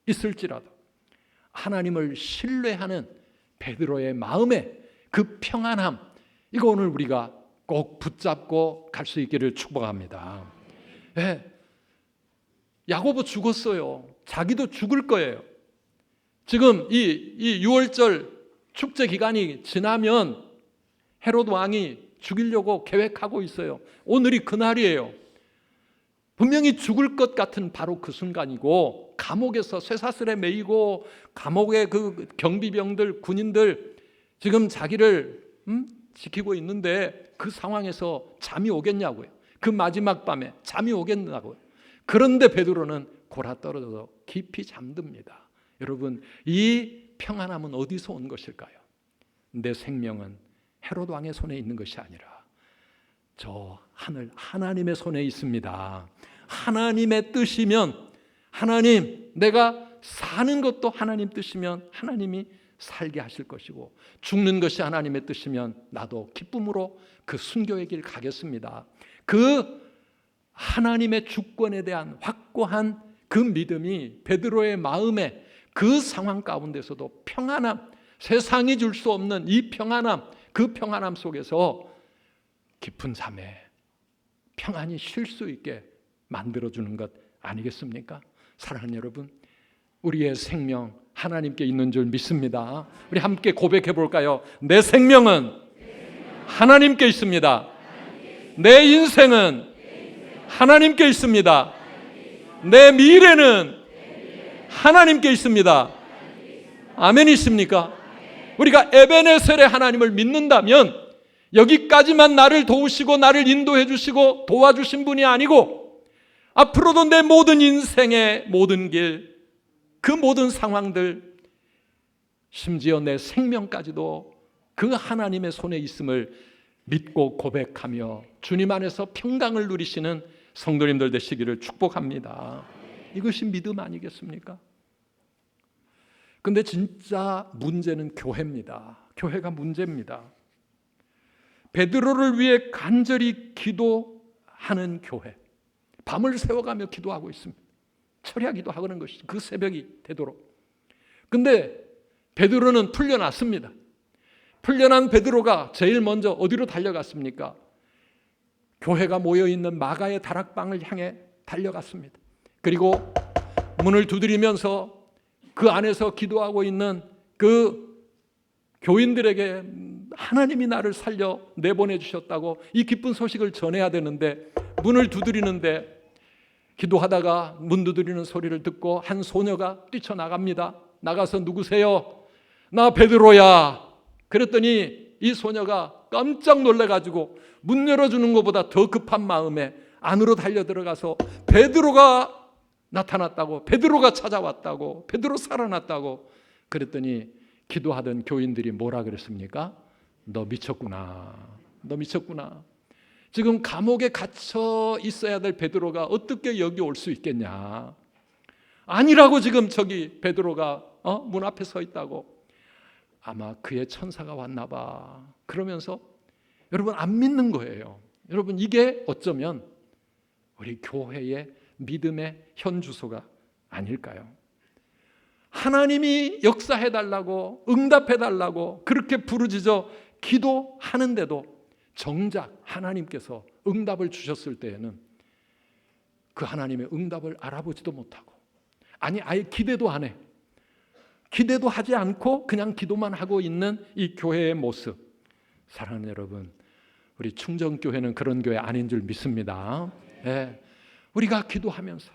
있을지라도 하나님을 신뢰하는 베드로의 마음에 그 평안함, 이거 오늘 우리가 꼭 붙잡고 갈 수 있기를 축복합니다. 네. 야고보 죽었어요. 자기도 죽을 거예요. 지금 이 6월절 축제 기간이 지나면 헤롯 왕이 죽이려고 계획하고 있어요. 오늘이 그날이에요. 분명히 죽을 것 같은 바로 그 순간이고, 감옥에서 쇠사슬에 매이고 감옥의 그 경비병들, 군인들 지금 자기를 지키고 있는데 그 상황에서 잠이 오겠냐고요. 그 마지막 밤에 잠이 오겠냐고요. 그런데 베드로는 골아떨어져서 깊이 잠듭니다. 여러분, 이 평안함은 어디서 온 것일까요? 내 생명은 헤롯 왕의 손에 있는 것이 아니라 저 하늘 하나님의 손에 있습니다. 하나님의 뜻이면, 하나님, 내가 사는 것도 하나님 뜻이면 하나님이 살게 하실 것이고, 죽는 것이 하나님의 뜻이면 나도 기쁨으로 그 순교의 길 가겠습니다. 그 하나님의 주권에 대한 확고한 그 믿음이 베드로의 마음에 그 상황 가운데서도 평안함, 세상이 줄 수 없는 이 평안함, 그 평안함 속에서 깊은 잠에 평안히 쉴 수 있게 만들어주는 것 아니겠습니까? 사랑하는 여러분, 우리의 생명 하나님께 있는 줄 믿습니다. 우리 함께 고백해 볼까요? 내 생명은 하나님께 있습니다. 내 인생은 하나님께 있습니다. 내 미래는 하나님께 있습니다. 아멘이십니까? 우리가 에베네셀의 하나님을 믿는다면 여기까지만 나를 도우시고 나를 인도해 주시고 도와주신 분이 아니고 앞으로도 내 모든 인생의 모든 길, 그 모든 상황들, 심지어 내 생명까지도 그 하나님의 손에 있음을 믿고 고백하며 주님 안에서 평강을 누리시는 성도님들 되시기를 축복합니다. 이것이 믿음 아니겠습니까? 근데 진짜 문제는 교회입니다. 교회가 문제입니다. 베드로를 위해 간절히 기도하는 교회, 밤을 새워가며 기도하고 있습니다. 철야기도 하는 것이 그 새벽이 되도록. 근데 베드로는 풀려났습니다. 풀려난 베드로가 제일 먼저 어디로 달려갔습니까? 교회가 모여있는 마가의 다락방을 향해 달려갔습니다. 그리고 문을 두드리면서 그 안에서 기도하고 있는 그 교인들에게 하나님이 나를 살려 내보내주셨다고 이 기쁜 소식을 전해야 되는데 문을 두드리는데 기도하다가 문 두드리는 소리를 듣고 한 소녀가 뛰쳐나갑니다. 나가서 누구세요? 나 베드로야. 그랬더니 이 소녀가 깜짝 놀라가지고 문 열어주는 것보다 더 급한 마음에 안으로 달려들어가서 베드로가 나타났다고, 베드로가 찾아왔다고, 베드로 살아났다고 그랬더니 기도하던 교인들이 뭐라 그랬습니까? 너 미쳤구나. 너 미쳤구나. 지금 감옥에 갇혀 있어야 될 베드로가 어떻게 여기 올 수 있겠냐. 아니라고 지금 저기 베드로가 문 앞에 서 있다고. 아마 그의 천사가 왔나 봐. 그러면서 여러분 안 믿는 거예요. 여러분 이게 어쩌면 우리 교회의 믿음의 현주소가 아닐까요? 하나님이 역사해달라고 응답해달라고 그렇게 부르짖어 기도하는데도 정작 하나님께서 응답을 주셨을 때에는 그 하나님의 응답을 알아보지도 못하고, 아니 아예 기대도 안 해. 기대도 하지 않고 그냥 기도만 하고 있는 이 교회의 모습. 사랑하는 여러분, 우리 충정교회는 그런 교회 아닌 줄 믿습니다. 네. 우리가 기도하면서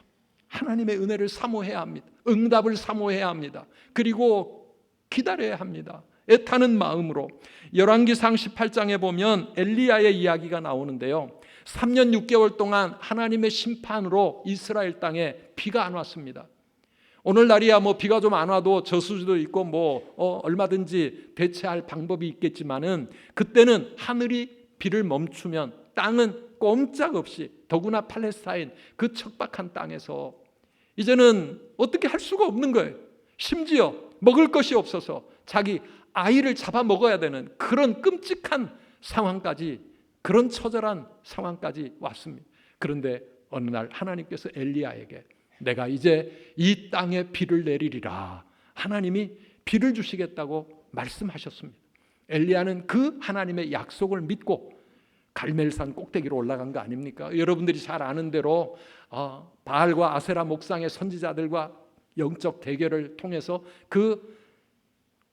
하나님의 은혜를 사모해야 합니다. 응답을 사모해야 합니다. 그리고 기다려야 합니다. 애타는 마음으로. 열왕기상 18장에 보면 엘리야의 이야기가 나오는데요, 3년 6개월 동안 하나님의 심판으로 이스라엘 땅에 비가 안 왔습니다. 오늘날이야 뭐 비가 좀 안 와도 저수지도 있고 얼마든지 대체할 방법이 있겠지만은 그때는 하늘이 비를 멈추면 땅은 꼼짝없이, 더구나 팔레스타인 그 척박한 땅에서 이제는 어떻게 할 수가 없는 거예요. 심지어 먹을 것이 없어서 자기 아이를 잡아 먹어야 되는 그런 끔찍한 상황까지, 그런 처절한 상황까지 왔습니다. 그런데 어느 날 하나님께서 엘리야에게 내가 이제 이 땅에 비를 내리리라, 하나님이 비를 주시겠다고 말씀하셨습니다. 엘리야는 그 하나님의 약속을 믿고 갈멜산 꼭대기로 올라간 거 아닙니까? 여러분들이 잘 아는 대로 바알과 아세라 목상의 선지자들과 영적 대결을 통해서 그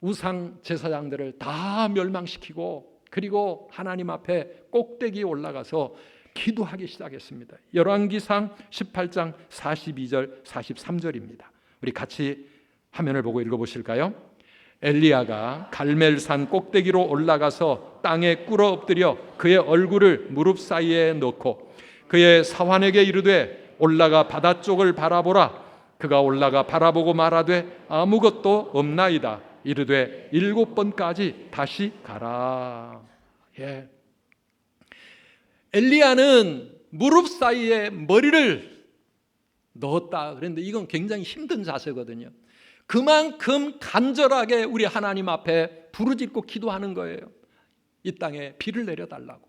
우상 제사장들을 다 멸망시키고, 그리고 하나님 앞에 꼭대기에 올라가서 기도하기 시작했습니다. 열왕기상 18장 42절 43절입니다. 우리 같이 화면을 보고 읽어보실까요? 엘리야가 갈멜산 꼭대기로 올라가서 땅에 꿇어 엎드려 그의 얼굴을 무릎 사이에 넣고 그의 사환에게 이르되 올라가 바다 쪽을 바라보라. 그가 올라가 바라보고 말하되 아무것도 없나이다. 이르되 7번까지 다시 가라. 예. 엘리야는 무릎 사이에 머리를 넣었다 그랬는데 이건 굉장히 힘든 자세거든요. 그만큼 간절하게 우리 하나님 앞에 부르짖고 기도하는 거예요. 이 땅에 비를 내려달라고.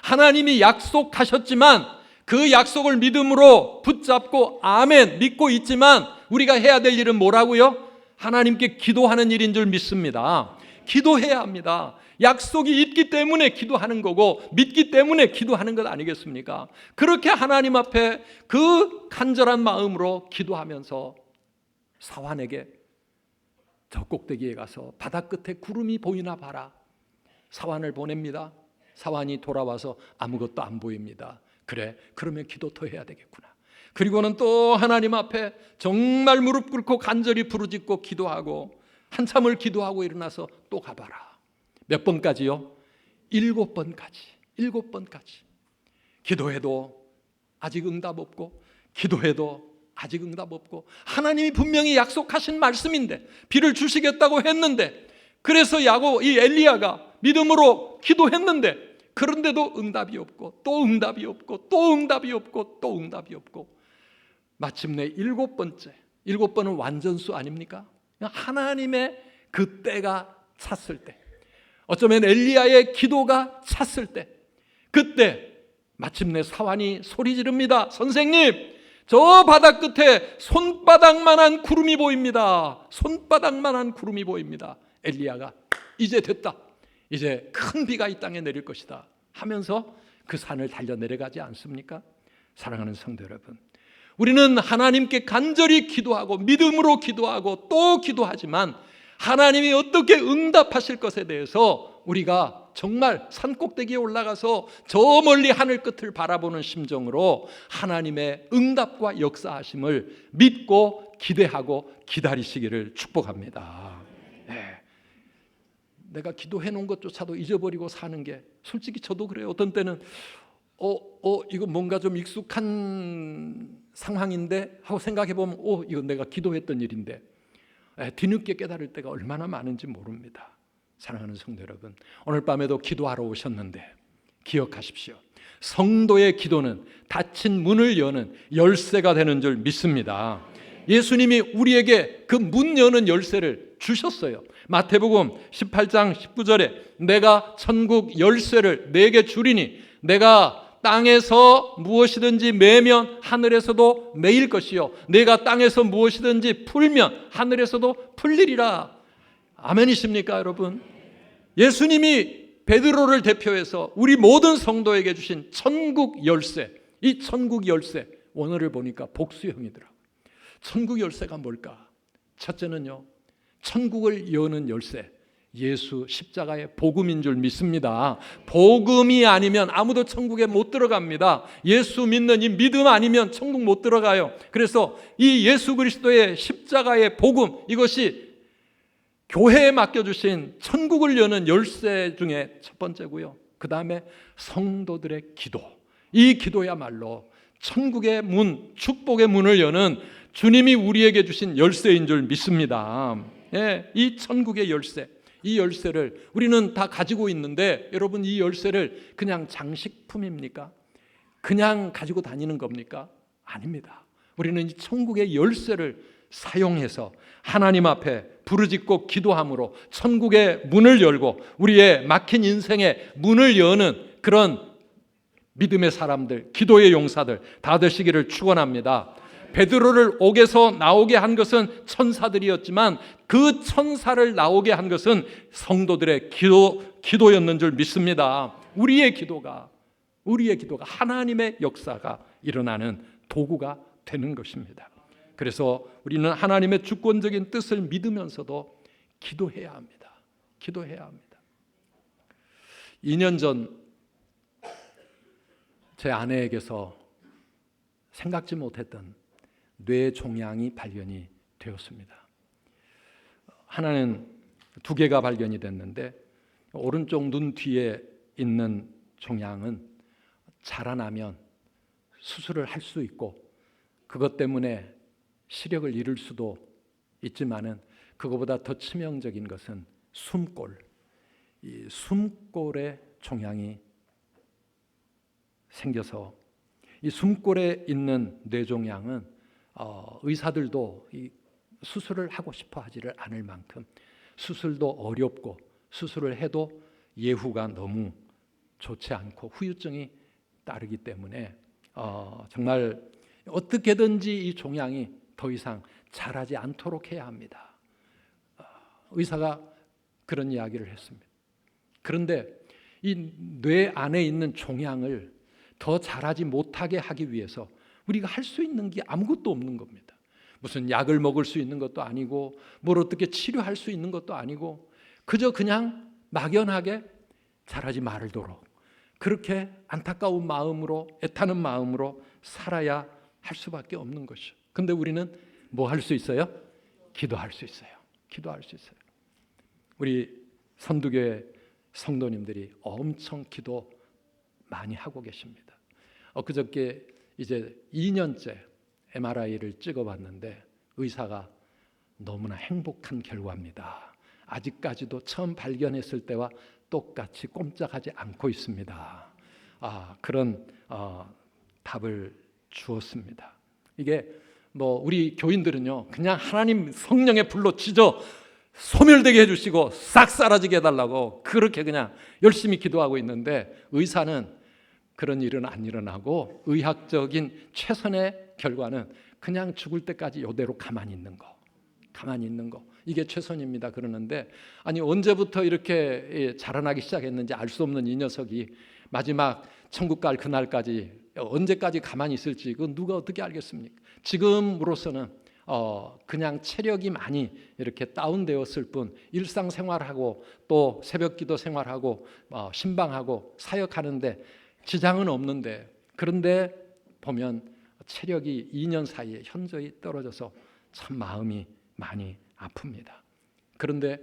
하나님이 약속하셨지만 그 약속을 믿음으로 붙잡고 아멘 믿고 있지만 우리가 해야 될 일은 뭐라고요? 하나님께 기도하는 일인 줄 믿습니다. 기도해야 합니다. 약속이 있기 때문에 기도하는 거고 믿기 때문에 기도하는 것 아니겠습니까? 그렇게 하나님 앞에 그 간절한 마음으로 기도하면서 사환에게 저 꼭대기에 가서 바다 끝에 구름이 보이나 봐라. 사환을 보냅니다. 사환이 돌아와서 아무것도 안 보입니다. 그래, 그러면 기도 더 해야 되겠구나. 그리고는 또 하나님 앞에 정말 무릎 꿇고 간절히 부르짖고 기도하고 한참을 기도하고 일어나서 또 가봐라. 몇 번까지요? 7번까지. 기도해도 아직 응답 없고, 기도해도 아직 응답 없고, 하나님이 분명히 약속하신 말씀인데, 비를 주시겠다고 했는데, 그래서 이 엘리야가 믿음으로 기도했는데, 그런데도 응답이 없고, 또 응답이 없고, 또 응답이 없고, 또 응답이 없고, 마침내 7번은 완전수 아닙니까? 하나님의 그 때가 찼을 때, 어쩌면 엘리야의 기도가 찼을 때, 그때 마침내 사환이 소리 지릅니다. 선생님, 저 바다 끝에 손바닥만한 구름이 보입니다. 손바닥만한 구름이 보입니다. 엘리야가 이제 됐다. 이제 큰 비가 이 땅에 내릴 것이다 하면서 그 산을 달려 내려가지 않습니까? 사랑하는 성도 여러분, 우리는 하나님께 간절히 기도하고 믿음으로 기도하고 또 기도하지만 하나님이 어떻게 응답하실 것에 대해서 우리가 정말 산꼭대기에 올라가서 저 멀리 하늘 끝을 바라보는 심정으로 하나님의 응답과 역사하심을 믿고 기대하고 기다리시기를 축복합니다. 네. 내가 기도해 놓은 것조차도 잊어버리고 사는 게 솔직히 저도 그래요. 어떤 때는 이거 뭔가 좀 익숙한 상황인데 하고 생각해 보면 이거 내가 기도했던 일인데 뒤늦게 깨달을 때가 얼마나 많은지 모릅니다. 사랑하는 성도 여러분, 오늘 밤에도 기도하러 오셨는데 기억하십시오. 성도의 기도는 닫힌 문을 여는 열쇠가 되는 줄 믿습니다. 예수님이 우리에게 그 문 여는 열쇠를 주셨어요. 마태복음 18장 19절에 내가 천국 열쇠를 네게 주리니 내가 땅에서 무엇이든지 매면 하늘에서도 매일 것이요 내가 땅에서 무엇이든지 풀면 하늘에서도 풀리리라. 아멘이십니까 여러분? 예수님이 베드로를 대표해서 우리 모든 성도에게 주신 천국 열쇠, 이 천국 열쇠 오늘을 보니까 복수형이더라고요. 천국 열쇠가 뭘까? 첫째는요, 천국을 여는 열쇠, 예수 십자가의 복음인 줄 믿습니다. 복음이 아니면 아무도 천국에 못 들어갑니다. 예수 믿는 이 믿음 아니면 천국 못 들어가요. 그래서 이 예수 그리스도의 십자가의 복음, 이것이 교회에 맡겨주신 천국을 여는 열쇠 중에 첫 번째고요. 그 다음에 성도들의 기도, 이 기도야말로 천국의 문, 축복의 문을 여는 주님이 우리에게 주신 열쇠인 줄 믿습니다. 예, 이 천국의 열쇠, 이 열쇠를 우리는 다 가지고 있는데 여러분, 이 열쇠를 그냥 장식품입니까? 그냥 가지고 다니는 겁니까? 아닙니다. 우리는 이 천국의 열쇠를 사용해서 하나님 앞에 부르짖고 기도함으로 천국의 문을 열고 우리의 막힌 인생의 문을 여는 그런 믿음의 사람들, 기도의 용사들 다 되시기를 축원합니다. 베드로를 옥에서 나오게 한 것은 천사들이었지만 그 천사를 나오게 한 것은 성도들의 기도였는 줄 믿습니다. 우리의 기도가 하나님의 역사가 일어나는 도구가 되는 것입니다. 그래서 우리는 하나님의 주권적인 뜻을 믿으면서도 기도해야 합니다. 기도해야 합니다. 2년 전 제 아내에게서 생각지 못했던 뇌 종양이 발견이 되었습니다. 하나는 2개가 발견이 됐는데 오른쪽 눈 뒤에 있는 종양은 자라나면 수술을 할 수 있고 그것 때문에 시력을 잃을 수도 있지만은 그거보다 더 치명적인 것은 숨골, 이 숨골에 종양이 생겨서 이 숨골에 있는 뇌종양은 의사들도 이 수술을 하고 싶어 하지를 않을 만큼 수술도 어렵고 수술을 해도 예후가 너무 좋지 않고 후유증이 따르기 때문에 정말 어떻게든지 이 종양이 더 이상 자라지 않도록 해야 합니다. 의사가 그런 이야기를 했습니다. 그런데 이 뇌 안에 있는 종양을 더 자라지 못하게 하기 위해서 우리가 할 수 있는 게 아무것도 없는 겁니다. 무슨 약을 먹을 수 있는 것도 아니고 뭘 어떻게 치료할 수 있는 것도 아니고 그저 그냥 막연하게 자라지 말도록 그렇게 안타까운 마음으로 애타는 마음으로 살아야 할 수밖에 없는 것이죠. 근데 우리는 뭐 할 수 있어요? 기도할 수 있어요. 기도할 수 있어요. 우리 선두교회 성도님들이 엄청 기도 많이 하고 계십니다. 엊그저께 이제 2년째 MRI를 찍어봤는데 의사가 너무나 행복한 결과입니다. 아직까지도 처음 발견했을 때와 똑같이 꼼짝하지 않고 있습니다. 그런 답을 주었습니다. 이게 뭐 우리 교인들은요 그냥 하나님 성령의 불로 찢어 소멸되게 해주시고 싹 사라지게 해달라고 그렇게 그냥 열심히 기도하고 있는데 의사는 그런 일은 안 일어나고 의학적인 최선의 결과는 그냥 죽을 때까지 이대로 가만히 있는 거 이게 최선입니다. 그러는데 아니 언제부터 이렇게 자라나기 시작했는지 알 수 없는 이 녀석이 마지막 천국 갈 그날까지 언제까지 가만히 있을지 그건 누가 어떻게 알겠습니까? 지금으로서는 그냥 체력이 많이 이렇게 다운되었을 뿐 일상생활하고 또 새벽기도 생활하고 신방하고 사역하는데 지장은 없는데, 그런데 보면 체력이 2년 사이에 현저히 떨어져서 참 마음이 많이 아픕니다. 그런데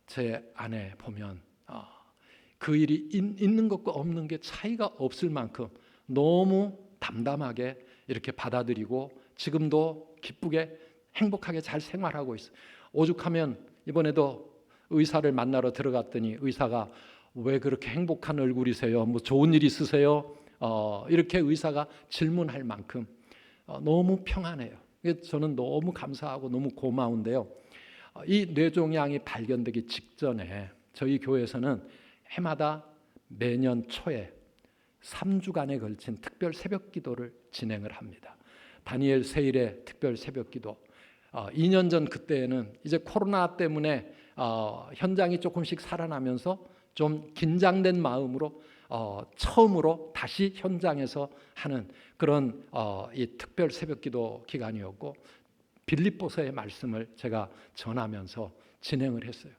제 아내 보면 그 일이 있는 것과 없는 게 차이가 없을 만큼 너무 담담하게 이렇게 받아들이고 지금도 기쁘게 행복하게 잘 생활하고 있어요. 오죽하면 이번에도 의사를 만나러 들어갔더니 의사가 왜 그렇게 행복한 얼굴이세요? 뭐 좋은 일 있으세요? 이렇게 의사가 질문할 만큼 너무 평안해요. 저는 너무 감사하고 너무 고마운데요. 이 뇌종양이 발견되기 직전에 저희 교회에서는 해마다 매년 초에 3주간에 걸친 특별 새벽기도를 진행을 합니다. 다니엘 세일의 특별 새벽기도. 2년 전 그때에는 이제 코로나 때문에 현장이 조금씩 살아나면서 좀 긴장된 마음으로 처음으로 다시 현장에서 하는 그런 이 특별 새벽기도 기간이었고, 빌립보서의 말씀을 제가 전하면서 진행을 했어요.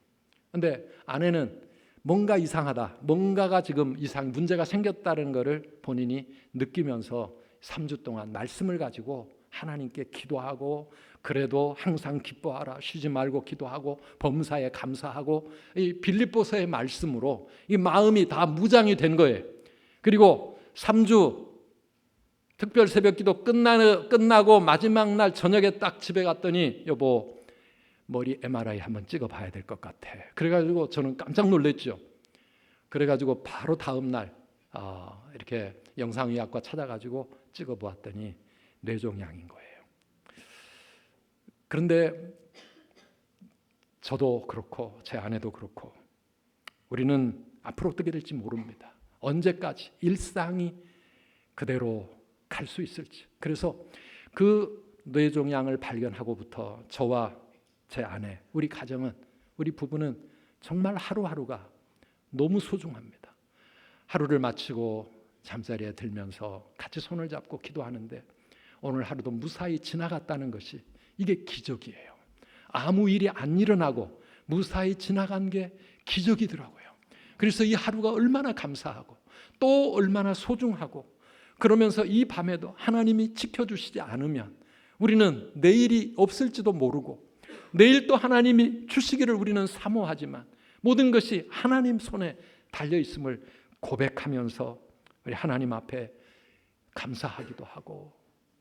그런데 아내는 뭔가 이상하다, 뭔가가 지금 문제가 생겼다는 것을 본인이 느끼면서 3주 동안 말씀을 가지고 하나님께 기도하고, 그래도 항상 기뻐하라, 쉬지 말고 기도하고 범사에 감사하고, 이 빌립보서의 말씀으로 이 마음이 다 무장이 된 거예요. 그리고 3주 특별 새벽기도 끝나고 마지막 날 저녁에 딱 집에 갔더니 여보, 머리 MRI 한번 찍어봐야 될 것 같아. 그래가지고 저는 깜짝 놀랐죠. 그래가지고 바로 다음 날 이렇게 영상의학과 찾아가지고 찍어보았더니 뇌종양인 거예요. 그런데 저도 그렇고 제 아내도 그렇고 우리는 앞으로 어떻게 될지 모릅니다. 언제까지 일상이 그대로 갈 수 있을지. 그래서 그 뇌종양을 발견하고부터 저와 제 아내, 우리 가정은, 우리 부부는 정말 하루하루가 너무 소중합니다. 하루를 마치고 잠자리에 들면서 같이 손을 잡고 기도하는데 오늘 하루도 무사히 지나갔다는 것이 이게 기적이에요. 아무 일이 안 일어나고 무사히 지나간 게 기적이더라고요. 그래서 이 하루가 얼마나 감사하고 또 얼마나 소중하고, 그러면서 이 밤에도 하나님이 지켜주시지 않으면 우리는 내일이 없을지도 모르고, 내일 또 하나님이 주시기를 우리는 사모하지만 모든 것이 하나님 손에 달려있음을 고백하면서 우리 하나님 앞에 감사하기도 하고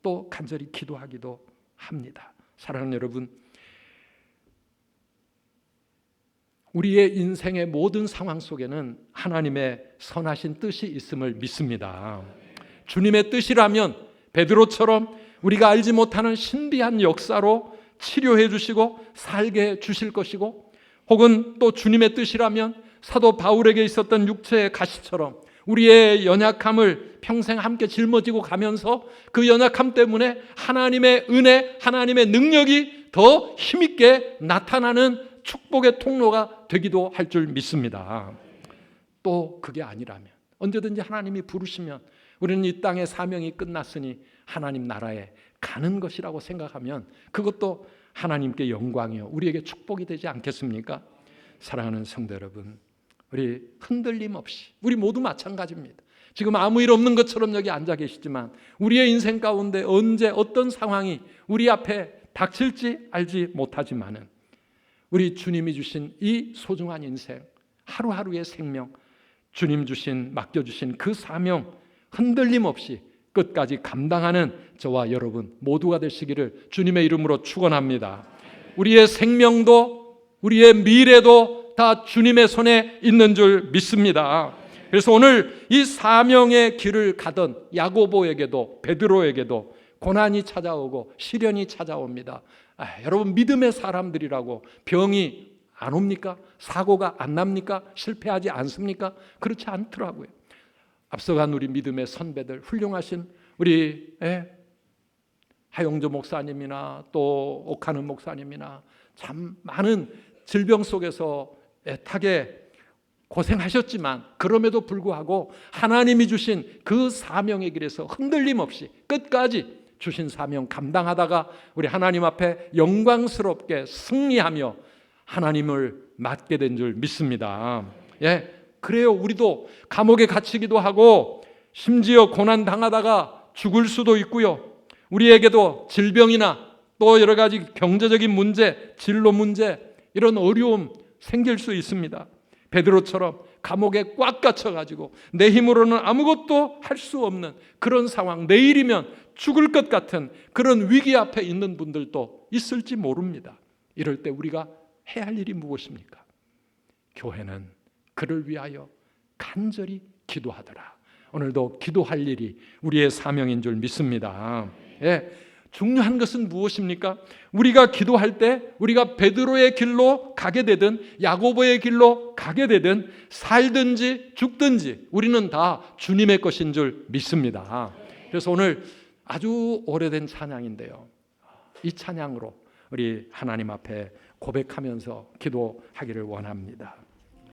또 간절히 기도하기도 합니다. 사랑하는 여러분, 우리의 인생의 모든 상황 속에는 하나님의 선하신 뜻이 있음을 믿습니다. 주님의 뜻이라면 베드로처럼 우리가 알지 못하는 신비한 역사로 치료해 주시고 살게 해 주실 것이고, 혹은 또 주님의 뜻이라면 사도 바울에게 있었던 육체의 가시처럼 우리의 연약함을 평생 함께 짊어지고 가면서 그 연약함 때문에 하나님의 은혜, 하나님의 능력이 더 힘있게 나타나는 축복의 통로가 되기도 할 줄 믿습니다. 또 그게 아니라면 언제든지 하나님이 부르시면 우리는 이 땅의 사명이 끝났으니 하나님 나라에 가는 것이라고 생각하면 그것도 하나님께 영광이요 우리에게 축복이 되지 않겠습니까? 사랑하는 성도 여러분, 우리 흔들림 없이, 우리 모두 마찬가지입니다. 지금 아무 일 없는 것처럼 여기 앉아 계시지만 우리의 인생 가운데 언제 어떤 상황이 우리 앞에 닥칠지 알지 못하지만은 우리 주님이 주신 이 소중한 인생, 하루하루의 생명, 주님 주신, 맡겨주신 그 사명 흔들림 없이 끝까지 감당하는 저와 여러분 모두가 되시기를 주님의 이름으로 축원합니다. 우리의 생명도 우리의 미래도 다 주님의 손에 있는 줄 믿습니다. 그래서 오늘 이 사명의 길을 가던 야고보에게도 베드로에게도 고난이 찾아오고 시련이 찾아옵니다. 여러분, 믿음의 사람들이라고 병이 안 옵니까? 사고가 안 납니까? 실패하지 않습니까? 그렇지 않더라고요. 앞서간 우리 믿음의 선배들, 훌륭하신 우리 하용조 목사님이나 또 옥하는 목사님이나 참 많은 질병 속에서 애타게 고생하셨지만 그럼에도 불구하고 하나님이 주신 그 사명의 길에서 흔들림 없이 끝까지 주신 사명 감당하다가 우리 하나님 앞에 영광스럽게 승리하며 하나님을 맡게 된 줄 믿습니다. 예, 그래요. 우리도 감옥에 갇히기도 하고 심지어 고난 당하다가 죽을 수도 있고요. 우리에게도 질병이나 또 여러 가지 경제적인 문제, 진로 문제, 이런 어려움 생길 수 있습니다. 베드로처럼 감옥에 꽉 갇혀가지고 내 힘으로는 아무것도 할 수 없는 그런 상황, 내일이면 죽을 것 같은 그런 위기 앞에 있는 분들도 있을지 모릅니다. 이럴 때 우리가 해야 할 일이 무엇입니까? 교회는 그를 위하여 간절히 기도하더라. 오늘도 기도할 일이 우리의 사명인 줄 믿습니다. 예, 중요한 것은 무엇입니까? 우리가 기도할 때 우리가 베드로의 길로 가게 되든 야고보의 길로 가게 되든 살든지 죽든지 우리는 다 주님의 것인 줄 믿습니다. 그래서 오늘 아주 오래된 찬양인데요, 이 찬양으로 우리 하나님 앞에 고백하면서 기도하기를 원합니다.